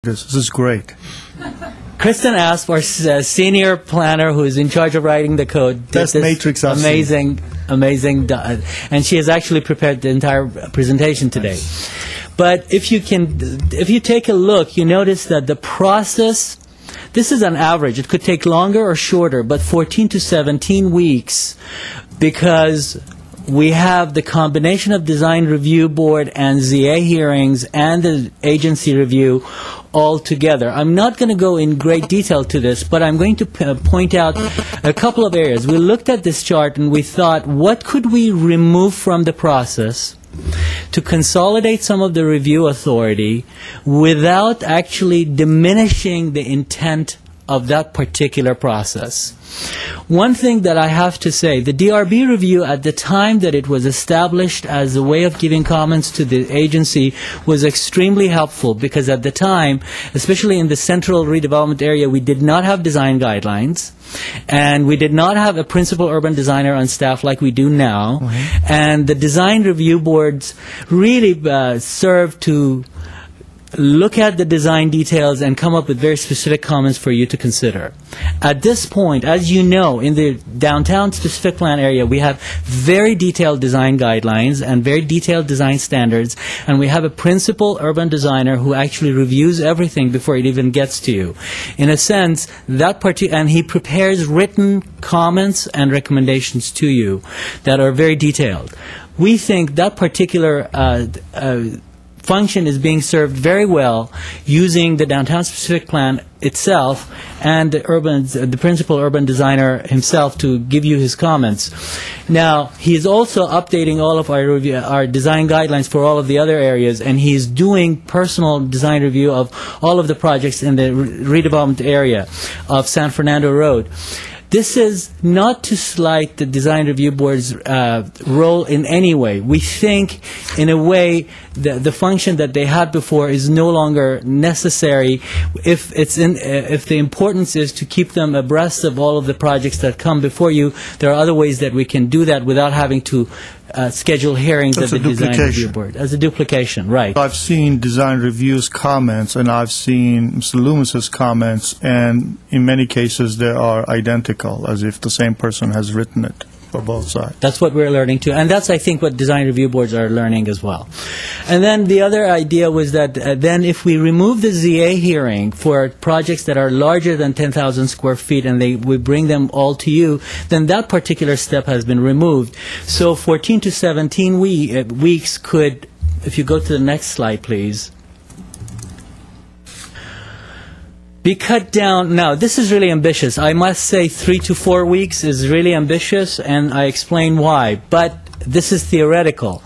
This is great. Kristen Asp, our senior planner who is in charge of writing the code, did Best this matrix I've seen. amazing, and she has actually prepared the entire presentation today. But if you take a look, you notice that the process, this is an average. It could take longer or shorter, but 14 to 17 weeks, because we have the combination of design review board and ZA hearings and the agency review all together. I'm not going to go in great detail to this, but I'm going to point out a couple of areas. We looked at this chart and we thought, what could we remove from the process to consolidate some of the review authority without actually diminishing the intent of that particular process. One thing that I have to say, the DRB review at the time that it was established as a way of giving comments to the agency was extremely helpful, because at the time, especially in the central redevelopment area, we did not have design guidelines, and we did not have a principal urban designer on staff like we do now, and the design review boards really served to look at the design details and come up with very specific comments for you to consider. At this point, as you know, in the downtown specific plan area, we have very detailed design guidelines and very detailed design standards, and we have a principal urban designer who actually reviews everything before it even gets to you. In a sense, and he prepares written comments and recommendations to you that are very detailed. We think that particular function is being served very well using the downtown specific plan itself and the principal urban designer himself to give you his comments. Now, he is also updating all of our design guidelines for all of the other areas, and he is doing personal design review of all of the projects in the redevelopment area of San Fernando Road. This is not to slight the design review board's role in any way. We think, in a way, the function that they had before is no longer necessary if the importance is to keep them abreast of all of the projects that come before you. There are other ways that we can do that without having to schedule hearings at the design review board. As a duplication, right. I've seen design reviews comments, and I've seen Mr. Loomis's comments, and in many cases they are identical, as if the same person has written it for both sides. That's what we're learning too, and that's, I think, what design review boards are learning as well. And then the other idea was that then if we remove the ZA hearing for projects that are larger than 10,000 square feet and we bring them all to you, then that particular step has been removed. So 14 to 17 weeks could, if you go to the next slide, please, be cut down. Now, this is really ambitious. I must say 3 to 4 weeks is really ambitious, and I explain why. But this is theoretical.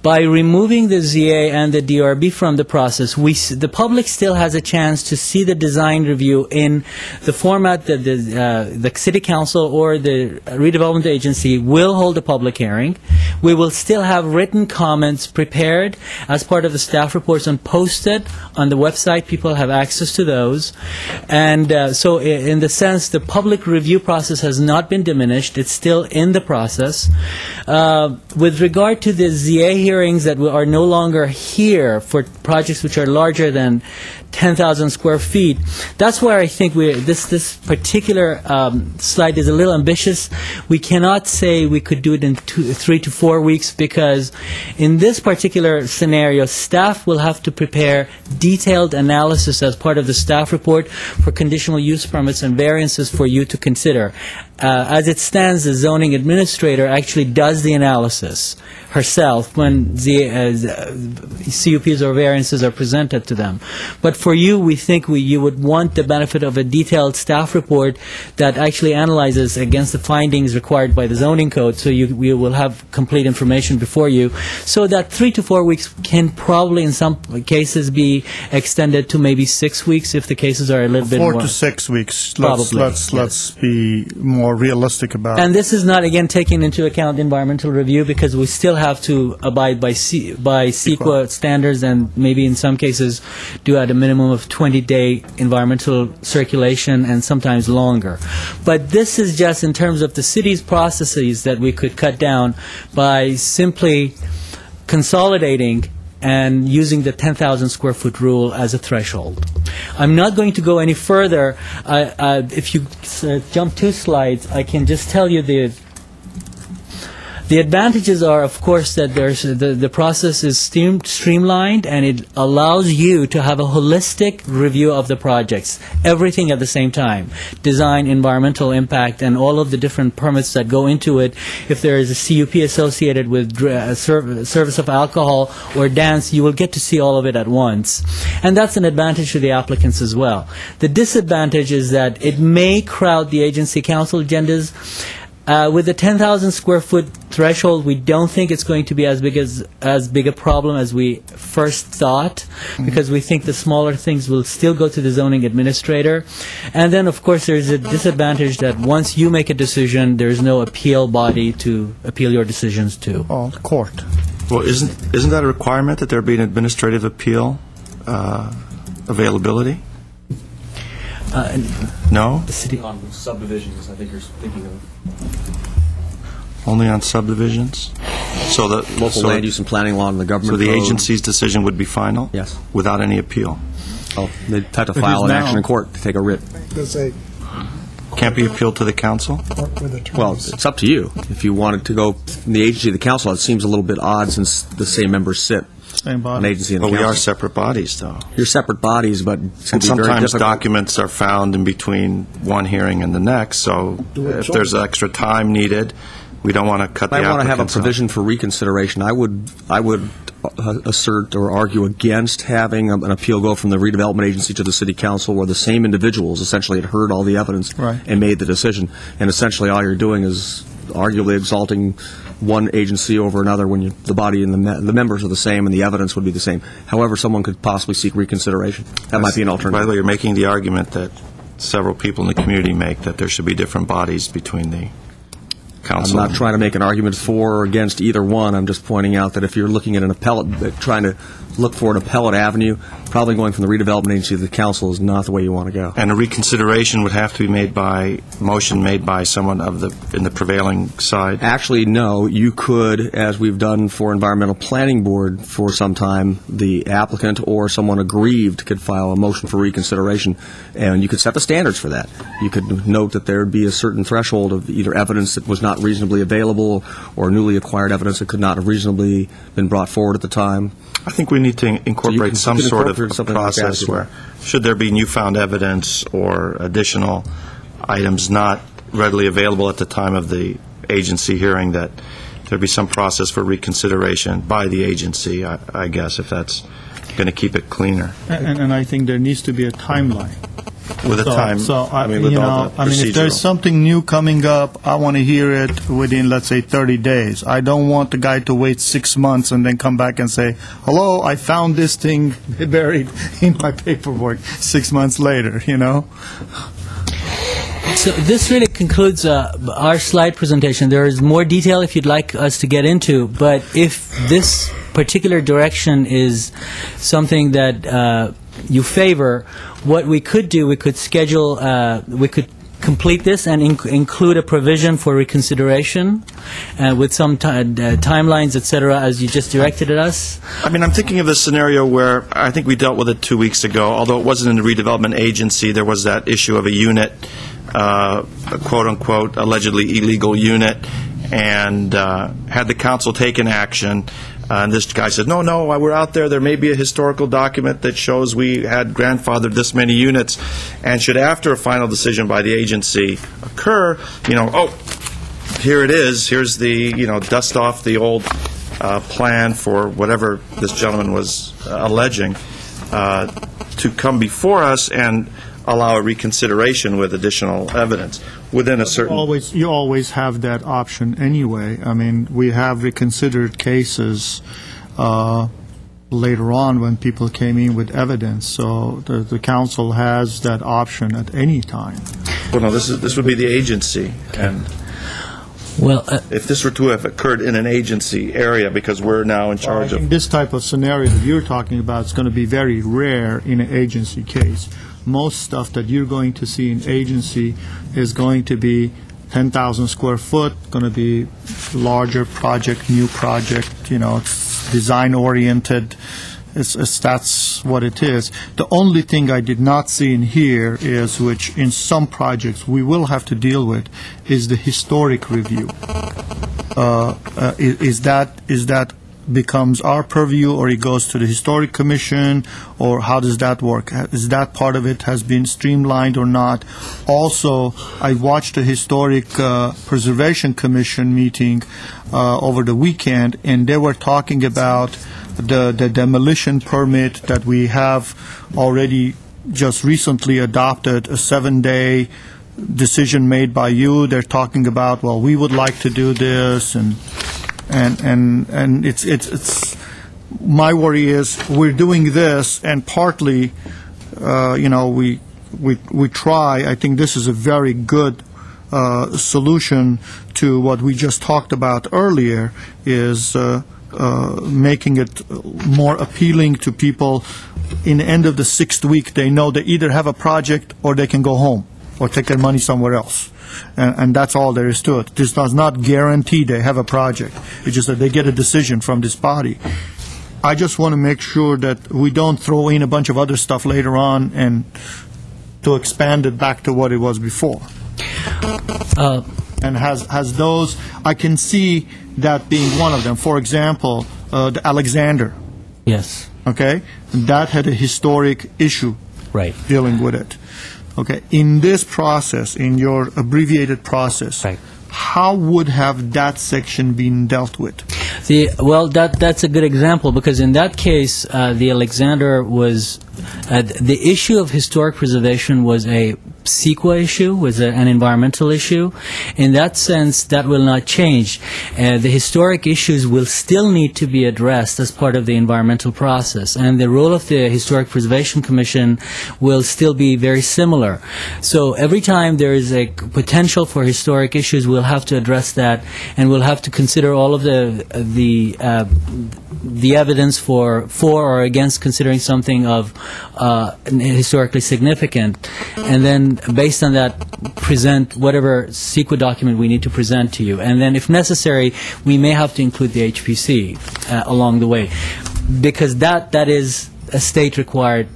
By removing the ZA and the DRB from the process, the public still has a chance to see the design review in the format that the City Council or the redevelopment agency will hold a public hearing. We will still have written comments prepared as part of the staff reports and posted on the website. People have access to those. And so in the sense, the public review process has not been diminished. It's still in the process. With regard to the ZA hearings that are no longer here for projects which are larger than 10,000 square feet, that's where I think this particular slide is a little ambitious. We cannot say we could do it in 3 to 4 weeks, because in this particular scenario, staff will have to prepare detailed analysis as part of the staff report for conditional use permits and variances for you to consider. As it stands, the zoning administrator actually does the analysis herself when CUPs or variances are presented to them. But for you, we think you would want the benefit of a detailed staff report that actually analyzes against the findings required by the zoning code, so we will have complete information before you. So that 3 to 4 weeks can probably in some cases be extended to maybe 6 weeks if the cases are a little bit more. 4 to 6 weeks. Probably. Let's be more realistic about it. And this is not, again, taking into account environmental review, because we still have to abide by CEQA standards, and maybe in some cases do at a minimum of 20-day environmental circulation and sometimes longer. But this is just in terms of the city's processes that we could cut down by simply consolidating and using the 10,000 square foot rule as a threshold. I'm not going to go any further. If you jump 2 slides, I can just tell you the advantages are, of course, that the process is streamlined, and it allows you to have a holistic review of the projects, everything at the same time, design, environmental impact, and all of the different permits that go into it. If there is a CUP associated with service of alcohol or dance, you will get to see all of it at once. And that's an advantage to the applicants as well. The disadvantage is that it may crowd the agency council agendas. With the 10,000 square foot threshold, we don't think it's going to be as big a problem as we first thought, because we think the smaller things will still go to the zoning administrator. And then, of course, there's a disadvantage that once you make a decision, there's no appeal body to appeal your decisions to. Oh, the court. Well, isn't that a requirement that there be an administrative appeal availability? No? The city On subdivisions, I think you're thinking of. Only on subdivisions? So the Local land use and planning law and the government So the code. agency's decision would be final? Yes. Without any appeal? Oh, they'd have to file an now. action in court to take a writ. Can't be appealed to the council? Well, it's up to you. If you wanted to go from the agency to the council, it seems a little bit odd since the same members sit Same on body. agency and But the we are council. separate bodies, though. You're separate bodies, but it's going And to be very sometimes difficult. documents are found in between one hearing and the next, so if there's extra time needed, we don't want to cut the I want to have a applicants off. provision for reconsideration. I would assert or argue against having an appeal go from the redevelopment agency to the city council, where the same individuals essentially had heard all the evidence Right. and made the decision. And essentially all you're doing is arguably exalting one agency over another when the body and the members are the same and the evidence would be the same. However, someone could possibly seek reconsideration. That might be an By the alternative. way, you're making the argument that several people in the community make, that there should be different bodies between the I'm council. not trying to make an argument for or against either one. I'm just pointing out that if you're looking at an appellate, trying to look for an appellate avenue, probably going from the redevelopment agency to the council is not the way you want to go. And a reconsideration would have to be made by, motion made by someone in the prevailing side? Actually, no. You could, as we've done for Environmental Planning Board for some time, the applicant or someone aggrieved could file a motion for reconsideration, and you could set the standards for that. You could note that there would be a certain threshold of either evidence that was not reasonably available or newly acquired evidence that could not have reasonably been brought forward at the time. I think we need to incorporate you some can sort of incorporate something like that, process if you where, should there be newfound evidence or additional items not readily available at the time of the agency hearing, that there be some process for reconsideration by the agency, I guess, if that's going to keep it cleaner. And I think there needs to be a timeline. With a time, So, I mean, with all the if there's procedural. something new coming up, I want to hear it within, let's say, 30 days. I don't want the guy to wait 6 months and then come back and say, hello, I found this thing buried in my paperwork 6 months later, you know? So this really concludes our slide presentation. There is more detail if you'd like us to get into, but if this particular direction is something that you favor, what we could do, we could schedule, we could complete this and include a provision for reconsideration with some timelines, et cetera, as you just directed at us. I mean, I'm thinking of a scenario where, I think we dealt with it 2 weeks ago, although it wasn't in the redevelopment agency, there was that issue of a unit, a quote-unquote allegedly illegal unit, and had the council taken action, and this guy said, no, we're out there, there may be a historical document that shows we had grandfathered this many units, and should, after a final decision by the agency occur, here it is, here's the, dust off the old plan for whatever this gentleman was alleging, to come before us and allow a reconsideration with additional evidence within a certain... You always have that option anyway. I mean, we have reconsidered cases later on when people came in with evidence, so the council has that option at any time. Well, no, this would be the agency, and Well, if this were to have occurred in an agency area, because we're now in charge I think of... this type of scenario that you're talking about is going to be very rare in an agency case. Most stuff that you're going to see in agency is going to be 10,000 square foot, going to be larger project, new project, design-oriented. That's what it is. The only thing I did not see in here is, which in some projects we will have to deal with, is the historic review. Is that becomes our purview, or it goes to the Historic Commission, or how does that work? Is that part of it has been streamlined or not? Also, I watched the Historic Preservation Commission meeting over the weekend, and they were talking about the demolition permit that we have already just recently adopted, a 7-day decision made by you. They're talking about, well, we would like to do this, and it's my worry is we're doing this, and partly, we try. I think this is a very good solution to what we just talked about earlier, is making it more appealing to people. In the end of the 6th week, they know they either have a project or they can go home or take their money somewhere else. And that's all there is to it. This does not guarantee they have a project. It's just that they get a decision from this body. I just want to make sure that we don't throw in a bunch of other stuff later on and to expand it back to what it was before. And has those, I can see that being one of them. For example, the Alexander. Yes. Okay? That had a historic issue. Right. Dealing with it. Okay. In this process, in your abbreviated process, right, how would have that section been dealt with? Well, that's a good example, because in that case, the Alexander was the issue of historic preservation was a CEQA issue, was an environmental issue. In that sense, that will not change. The historic issues will still need to be addressed as part of the environmental process, and the role of the Historic Preservation Commission will still be very similar. So every time there is a potential for historic issues, we'll have to address that, and we'll have to consider all of the evidence for or against considering something of historically significant, and then based on that present whatever CEQA document we need to present to you. And then if necessary, we may have to include the HPC along the way, because that is a state-required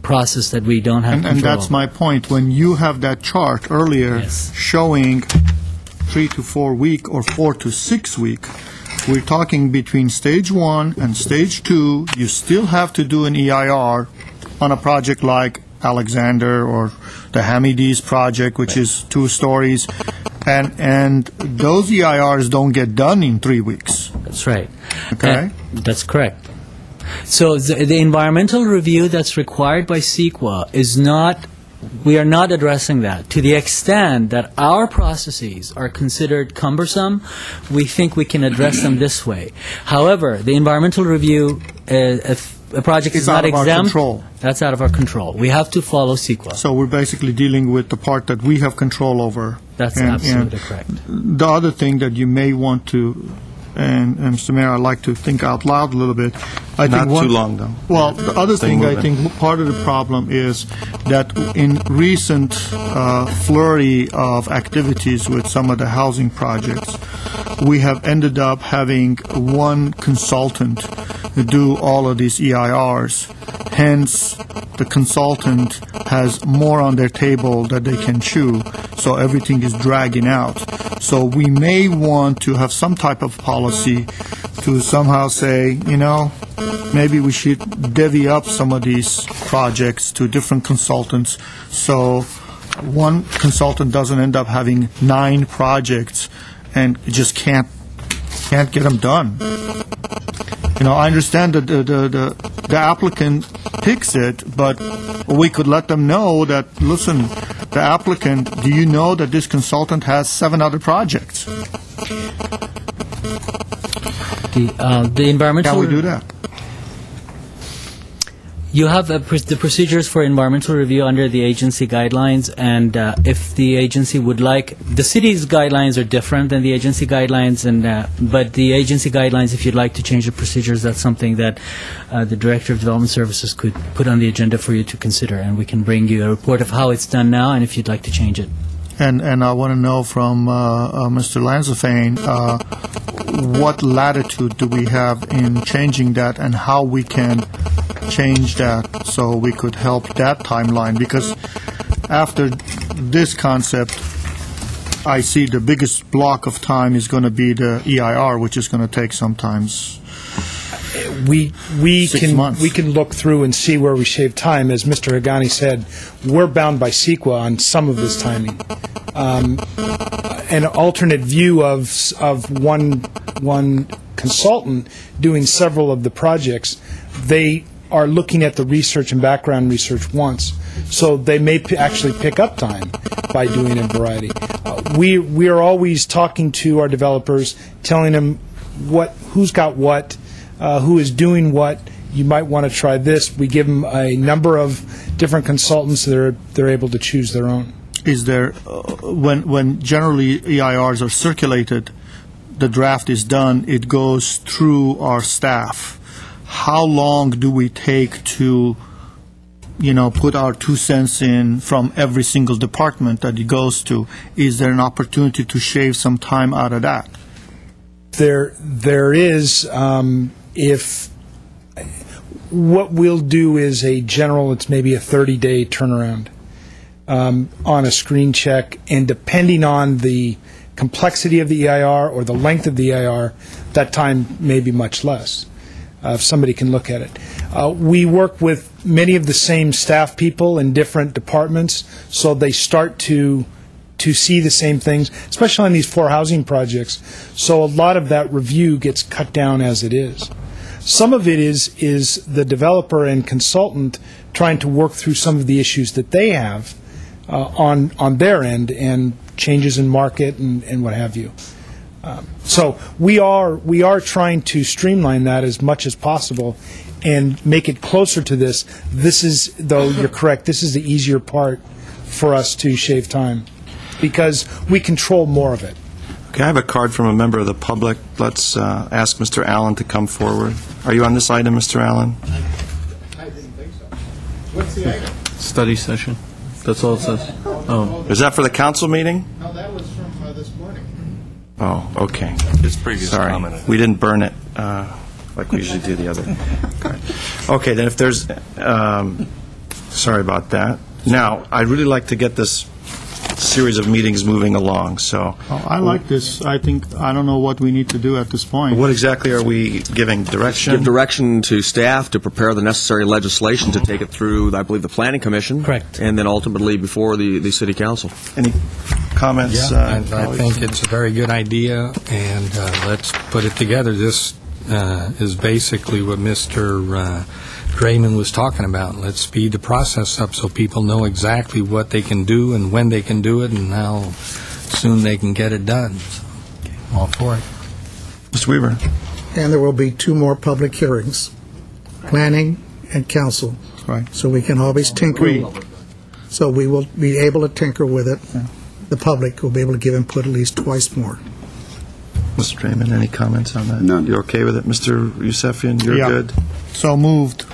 process that we don't have control And that's over. my point. When you have that chart earlier, yes, showing 3 to 4 week or 4 to 6 week, we're talking between stage 1 and stage 2, you still have to do an EIR on a project like Alexander or the Hamidis project, which is 2 stories, and those EIRs don't get done in 3 weeks. That's right. Okay? That's correct. So the environmental review that's required by CEQA is not, we are not addressing that. To the extent that our processes are considered cumbersome, we think we can address them this way. However, the environmental review, if a project is not exempt, out of our control. That's out of our control. We have to follow CEQA. So we're basically dealing with the part that we have control over. That's absolutely correct. The other thing that you may want to, and Mr. Mayor, I'd like to think out loud a little bit. I Not think too long, though. Well, the other Stay thing I moving. think part of the problem is that in recent flurry of activities with some of the housing projects, we have ended up having one consultant do all of these EIRs. Hence, the consultant has more on their table that they can chew, so everything is dragging out. So we may want to have some type of policy to somehow say, maybe we should divvy up some of these projects to different consultants, so one consultant doesn't end up having 9 projects and just can't get them done. I understand that the applicant picks it, but we could let them know that, listen, the applicant, do you know that this consultant has 7 other projects? The environmental. Can we do that? You have the procedures for environmental review under the agency guidelines, and if the agency would like, the city's guidelines are different than the agency guidelines, but the agency guidelines, if you'd like to change the procedures, that's something that the Director of Development Services could put on the agenda for you to consider, and we can bring you a report of how it's done now and if you'd like to change it. And I want to know from Mr. Lanzafane, what latitude do we have in changing that, and how we can change that so we could help that timeline? Because after this concept, I see the biggest block of time is going to be the EIR, which is going to take sometimes We 6 months. We can look through and see where we shave time. As Mr. Hagani said, we're bound by CEQA on some of this timing. An alternate view of one consultant doing several of the projects, they are looking at the research and background research once, so they may actually pick up time by doing a variety. We are always talking to our developers, telling them who's got what, who is doing what. You might want to try this. We give them a number of different consultants. They're able to choose their own. Is there, when generally EIRs are circulated, the draft is done, it goes through our staff. How long do we take to, put our 2 cents in from every single department that it goes to? Is there an opportunity to shave some time out of that? There is, if what we'll do is it's maybe a 30-day turnaround on a screen check, and depending on the complexity of the EIR or the length of the EIR, that time may be much less. If somebody can look at it. We work with many of the same staff people in different departments, so they start to see the same things, especially on these 4 housing projects. So a lot of that review gets cut down as it is. Some of it is the developer and consultant trying to work through some of the issues that they have on their end, and changes in market and what have you. So we are trying to streamline that as much as possible and make it closer to this. This is, though you're correct, this is the easier part for us to shave time, because we control more of it. Okay, I have a card from a member of the public. Let's ask Mr. Allen to come forward. Are you on this item, Mr. Allen? I didn't think so. What's the item? Study session. That's all it says. Oh. Is that for the council meeting? No, that was from this morning. Oh, okay. It's previous Sorry, comment. we didn't burn it like we usually do the other card. Okay, then if there's, sorry about that. Now, I'd really like to get this series of meetings moving along, so. Oh, I like this. I don't know what we need to do at this point. What exactly are we giving direction? Give direction to staff to prepare the necessary legislation to take it through, I believe, the Planning Commission. Correct. And then ultimately before the City Council. Any comments? Yeah, I think it's a very good idea, and let's put it together. This is basically what Mr. Draymond was talking about. Let's speed the process up so people know exactly what they can do and when they can do it and how soon they can get it done. So, all for it. Mr. Weaver? And there will be 2 more public hearings, planning and council. Right. So we can always tinker. So we will be able to tinker with it. Yeah. The public will be able to give input at least twice more. Mr. Draymond, any comments on that? None. You're okay with it? Mr. Yusefian, you're Yeah. good? So moved.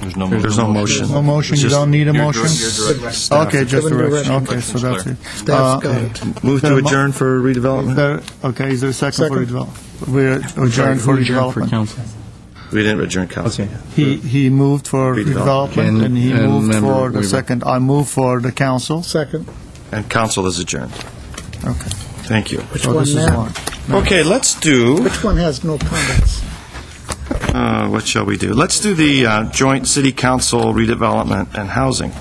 There's no There's no motion. No motion, It's you just- don't need a motion? Staff. Okay, just Given direction. direction. Okay, so that's it. Staff's got it. Move to Is there adjourn for Is redevelopment? there, okay, is there a second for Second. redevelopment? We're adjourned for redevelopment. council. We didn't adjourn council. He moved for Redevelopment. redevelopment, and he And moved member for the Weaver. second. I moved for the council. Second. And council is adjourned. Okay. Thank you. Which So one this is now? one. Okay, let's do, Which one has no comments? what shall we do? Let's do the joint city council redevelopment and housing.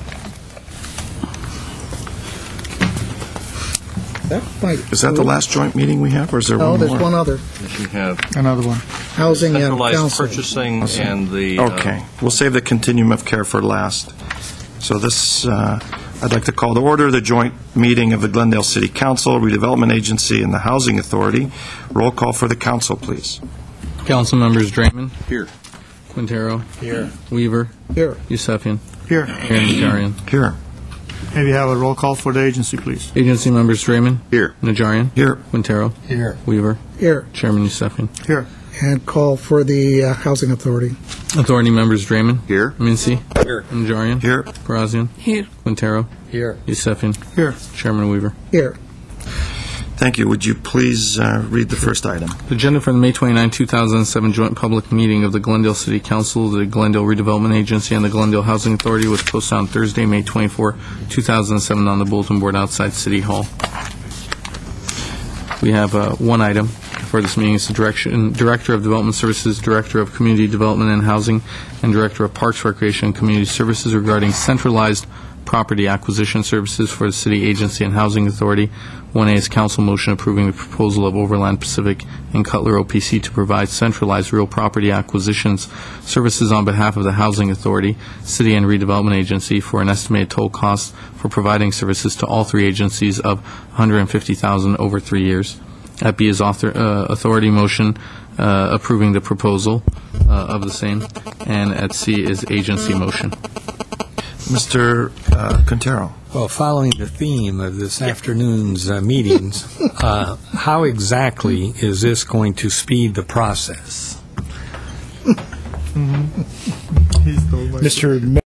That might. Is that the last joint meeting we have, or is there No, one there's more? one other. We have Another one. Housing and centralized council. purchasing and the... Okay, we'll save the continuum of care for last. So this, I'd like to call to order the joint meeting of the Glendale City Council, Redevelopment Agency, and the Housing Authority. Roll call for the council, please. Council members Draymond. Here. Quintero. Here. Weaver. Here. Yusefian. Here. Mayor Najarian. Here. Maybe have a roll call for the agency, please. Agency members Draymond. Here. Najarian. Here. Quintero. Here. Weaver. Here. Chairman Yusefian. Here. And call for the housing authority. Authority members Draymond. Here. Mincy. Here. Najarian. Here. Barazian. Here. Quintero. Here. Yusefian. Here. Chairman Weaver. Here. Thank you. Would you please read the first item? Agenda for the May 29, 2007 joint public meeting of the Glendale City Council, the Glendale Redevelopment Agency, and the Glendale Housing Authority was posted on Thursday, May 24, 2007 on the bulletin board outside City Hall. We have one item for this meeting. It's the Director of Development Services, Director of Community Development and Housing, and Director of Parks, Recreation, and Community Services regarding centralized property acquisition services for the City Agency and Housing Authority. 1A is council motion approving the proposal of Overland Pacific and Cutler OPC to provide centralized real property acquisitions services on behalf of the Housing Authority, City and Redevelopment Agency for an estimated total cost for providing services to all three agencies of $150,000 over 3 years. At B is authority motion approving the proposal of the same, and at C is agency motion. Mr. Quintero. Well, following the theme of this afternoon's meetings, how exactly is this going to speed the process? Mr.